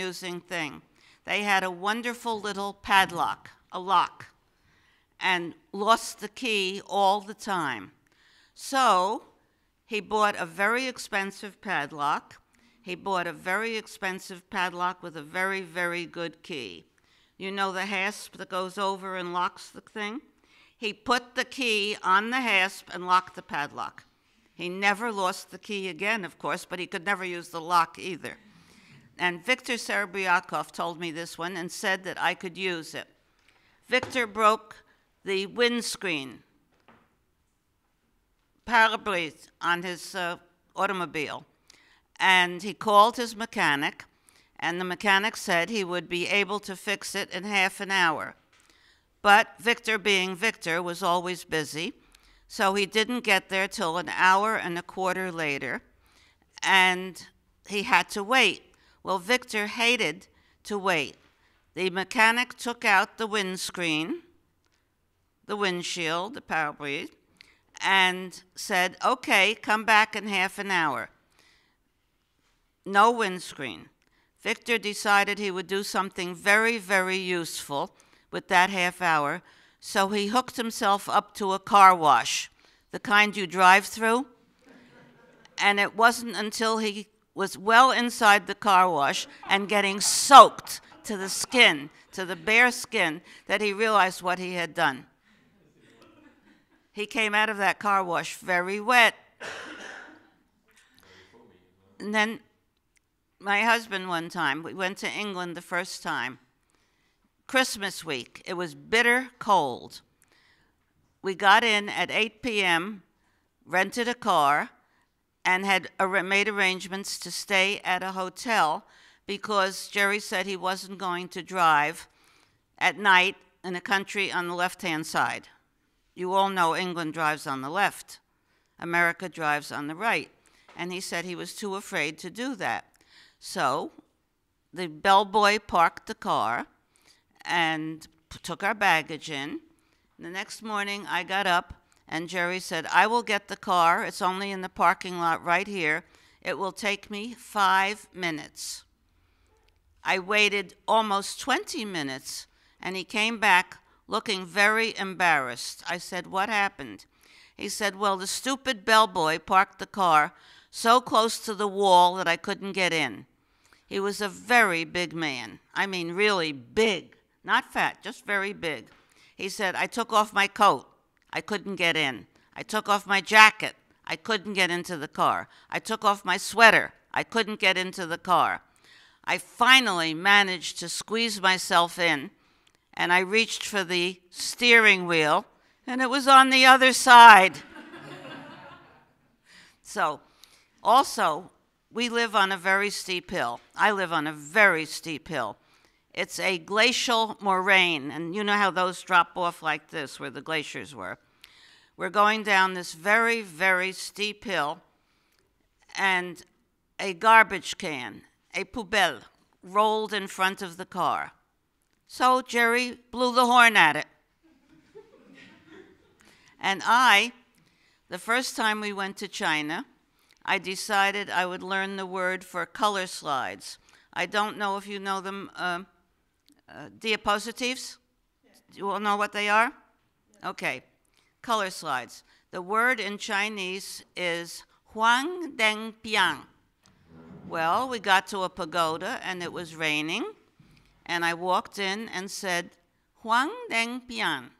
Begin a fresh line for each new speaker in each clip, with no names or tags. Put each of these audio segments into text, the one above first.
amusing thing. They had a wonderful little padlock, a lock, and lost the key all the time. So he bought a very expensive padlock. He bought a very expensive padlock with a very, very good key. You know the hasp that goes over and locks the thing? He put the key on the hasp and locked the padlock. He never lost the key again, of course, but he could never use the lock either. And Victor Serebriakov told me this one and said that I could use it. Victor broke the windscreen, parabrise on his automobile, and he called his mechanic, and the mechanic said he would be able to fix it in half an hour. But Victor, being Victor, was always busy, so he didn't get there till an hour and a quarter later, and he had to wait. Well, Victor hated to wait. The mechanic took out the windscreen, the windshield, the parabrise, and said, okay, come back in half an hour. No windscreen. Victor decided he would do something very, very useful with that half hour, so he hooked himself up to a car wash, the kind you drive through. And it wasn't until he was well inside the car wash and getting soaked to the skin, to the bare skin, that he realized what he had done. He came out of that car wash very wet. And then my husband one time, we went to England the first time, Christmas week. It was bitter cold. We got in at 8 p.m., rented a car, and had made arrangements to stay at a hotel because Jerry said he wasn't going to drive at night in a country on the left-hand side. You all know England drives on the left. America drives on the right. And he said he was too afraid to do that. So the bellboy parked the car and took our baggage in. The next morning, I got up, and Jerry said, I will get the car. It's only in the parking lot right here. It will take me 5 minutes. I waited almost 20 minutes, and he came back looking very embarrassed. I said, what happened? He said, well, the stupid bellboy parked the car so close to the wall that I couldn't get in. He was a very big man. I mean, really big. Not fat, just very big. He said, I took off my coat. I couldn't get in. I took off my jacket. I couldn't get into the car. I took off my sweater. I couldn't get into the car. I finally managed to squeeze myself in, and I reached for the steering wheel, and it was on the other side. So, also, we live on a very steep hill. I live on a very steep hill. It's a glacial moraine, and you know how those drop off like this, where the glaciers were. We're going down this very, very steep hill, and a garbage can, a poubelle, rolled in front of the car. So Jerry blew the horn at it. And the first time we went to China, I decided I would learn the word for color slides. I don't know if you know them, diapositives? Yeah. Do you all know what they are? Yeah. Okay, color slides. The word in Chinese is Huang Deng Piang. Well, we got to a pagoda and it was raining, and I walked in and said, Huang Deng Piang.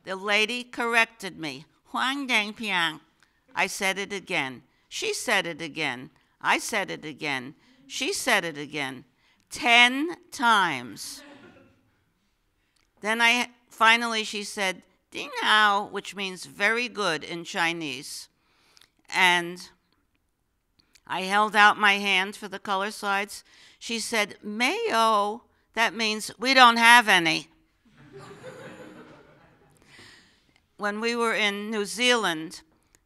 The lady corrected me, Huang Deng Piang. I said it again. She said it again. I said it again. She said it again. 10 times. Then finally she said, Ding Hao, which means very good in Chinese. And I held out my hand for the color slides. She said, Mayo, that means we don't have any. When we were in New Zealand,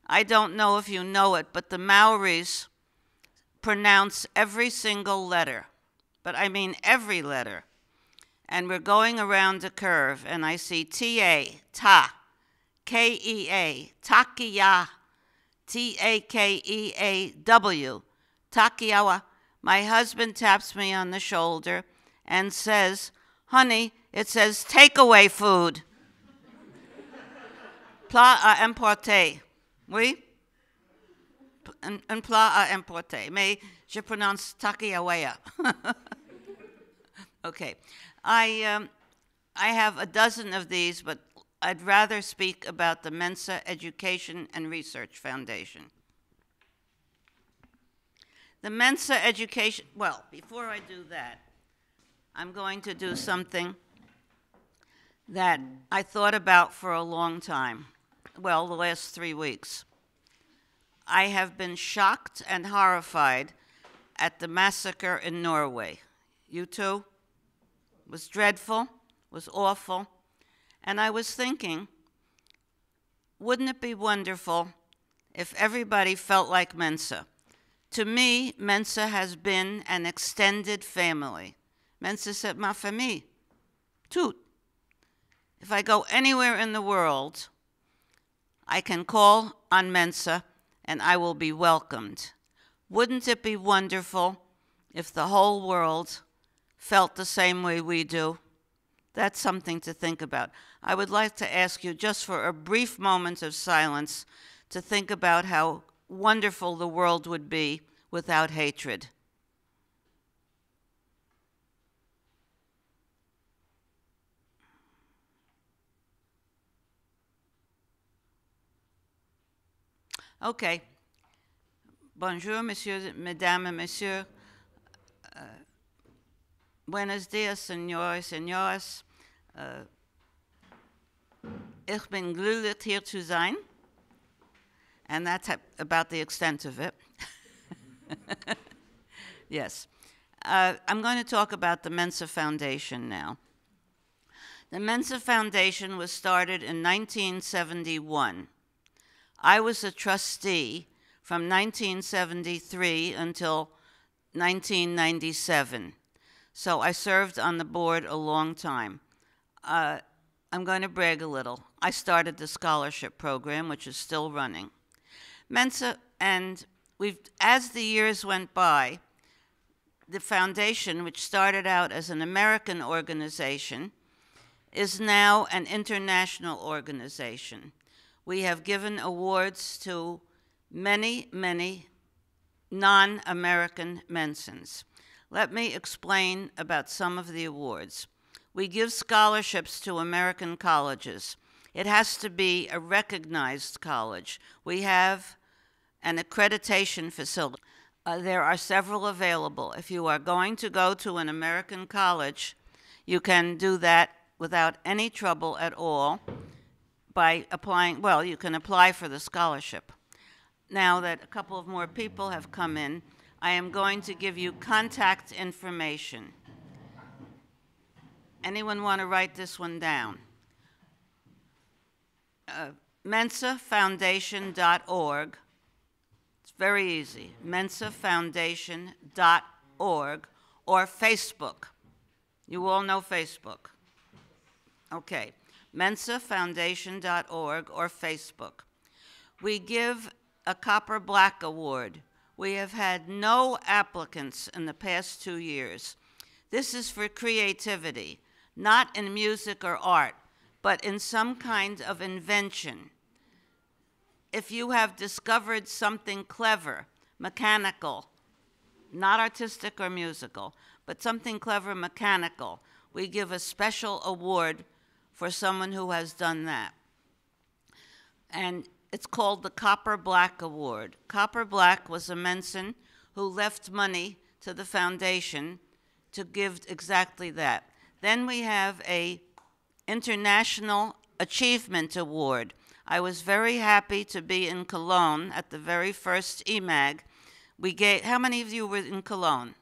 I don't know if you know it, but the Maoris pronounce every single letter. But I mean every letter. And we're going around a curve, and I see T-A, ta, K-E-A, takiya, T-A-K-E-A-W, takiyawa, My husband taps me on the shoulder and says, "Honey, it says takeaway food." Plat à emporter. Oui? Un plat à emporter. Mais je prononce takiawaya. Okay. I have a dozen of these, but I'd rather speak about the Mensa Education and Research Foundation. The Mensa Education, well, before I do that, I'm going to do something that I thought about for a long time. Well, the last 3 weeks. I have been shocked and horrified at the massacre in Norway. You too? It was dreadful, was awful. And I was thinking, wouldn't it be wonderful if everybody felt like Mensa? To me, Mensa has been an extended family. Mensa, c'est ma famille. Tout. If I go anywhere in the world, I can call on Mensa and I will be welcomed. Wouldn't it be wonderful if the whole world felt the same way we do? That's something to think about. I would like to ask you, just for a brief moment of silence, to think about how wonderful the world would be without hatred. Okay. Bonjour, messieurs, mesdames et messieurs. Buenos dias, señores, señoras. Ich bin glücklich, hier zu sein. And that's about the extent of it. Yes. I'm going to talk about the Mensa Foundation now. The Mensa Foundation was started in 1971. I was a trustee from 1973 until 1997. So I served on the board a long time. I'm going to brag a little. I started the scholarship program, which is still running. Mensa, and as the years went by, the foundation, which started out as an American organization, is now an international organization. We have given awards to many, many non-American Mensans. Let me explain about some of the awards. We give scholarships to American colleges. It has to be a recognized college. We have an accreditation facility. There are several available. If you are going to go to an American college, you can do that without any trouble at all by applying, well, you can apply for the scholarship. Now that a couple of more people have come in, I am going to give you contact information. Anyone want to write this one down? mensafoundation.org. It's very easy. mensafoundation.org or Facebook. You all know Facebook. Okay. mensafoundation.org or Facebook. We give a Copper Black Award. We have had no applicants in the past 2 years. This is for creativity, not in music or art, but in some kind of invention. If you have discovered something clever, mechanical, not artistic or musical, but something clever, mechanical, we give a special award for someone who has done that. And it's called the Copper Black Award. Copper Black was a Mensan who left money to the foundation to give exactly that. Then we have a International Achievement Award. I was very happy to be in Cologne at the very first EMAG. We gave, how many of you were in Cologne?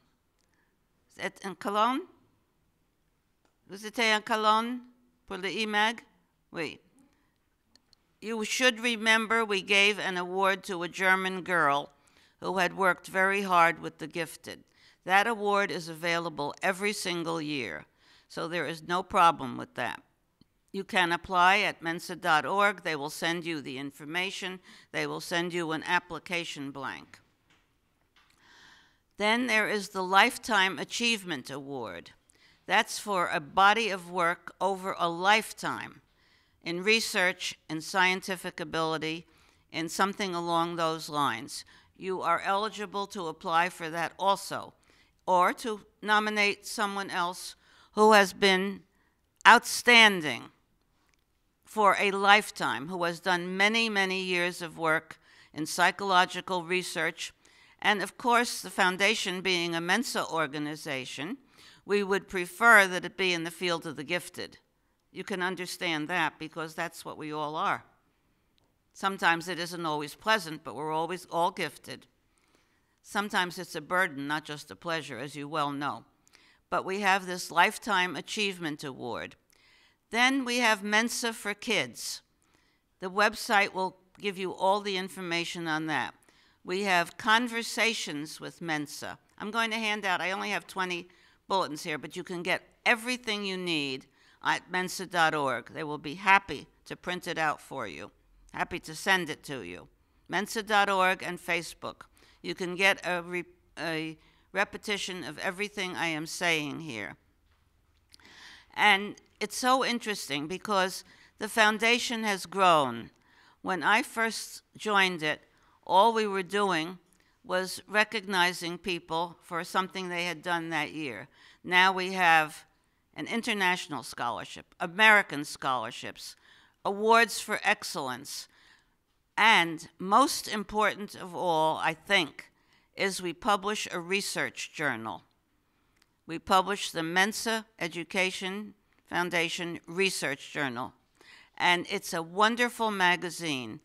In Cologne? Vous étiez en Cologne pour le EMAG? Oui. You should remember we gave an award to a German girl who had worked very hard with the gifted. That award is available every single year, so there is no problem with that. You can apply at mensa.org. They will send you the information. They will send you an application blank. Then there is the Lifetime Achievement Award. That's for a body of work over a lifetime in research, in scientific ability, in something along those lines. You are eligible to apply for that also, or to nominate someone else who has been outstanding for a lifetime, who has done many, many years of work in psychological research. And of course, the foundation being a Mensa organization, we would prefer that it be in the field of the gifted. You can understand that because that's what we all are. Sometimes it isn't always pleasant, but we're always all gifted. Sometimes it's a burden, not just a pleasure, as you well know. But we have this Lifetime Achievement Award. Then we have Mensa for Kids. The website will give you all the information on that. We have Conversations with Mensa. I'm going to hand out, I only have 20 bulletins here, but you can get everything you need at mensa.org. They will be happy to print it out for you, happy to send it to you. Mensa.org and Facebook. You can get a repetition of everything I am saying here. And it's so interesting because the foundation has grown. When I first joined it, all we were doing was recognizing people for something they had done that year. Now we have an international scholarship, American scholarships, awards for excellence, and most important of all, I think, is we publish a research journal. We publish the Mensa Education Foundation Research Journal, and it's a wonderful magazine.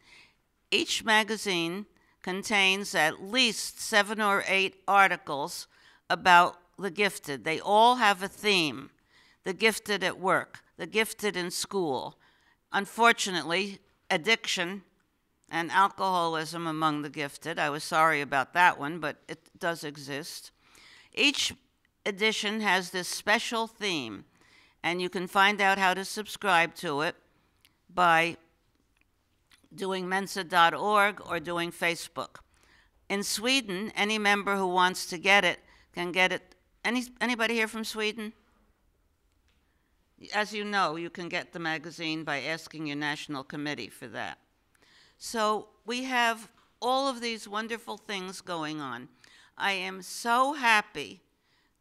Each magazine contains at least 7 or 8 articles about the gifted. They all have a theme: the gifted at work, the gifted in school. Unfortunately, addiction and alcoholism among the gifted. I was sorry about that one, but it does exist. Each edition has this special theme, and you can find out how to subscribe to it by doing mensa.org or doing Facebook. In Sweden, any member who wants to get it can get it. Anybody here from Sweden? As you know, you can get the magazine by asking your national committee for that. So we have all of these wonderful things going on. I am so happy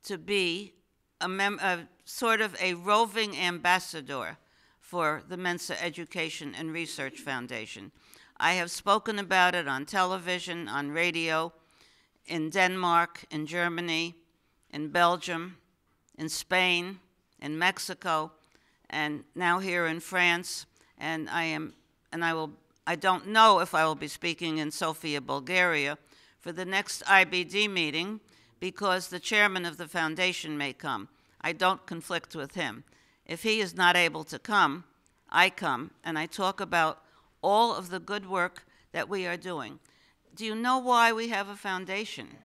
to be a sort of a roving ambassador for the Mensa Education and Research Foundation. I have spoken about it on television, on radio, in Denmark, in Germany, in Belgium, in Spain, in Mexico, and now here in France. And I don't know if I will be speaking in Sofia, Bulgaria, for the next IBD meeting, because the chairman of the foundation may come. I don't conflict with him. If he is not able to come, I come, and I talk about all of the good work that we are doing. Do you know why we have a foundation?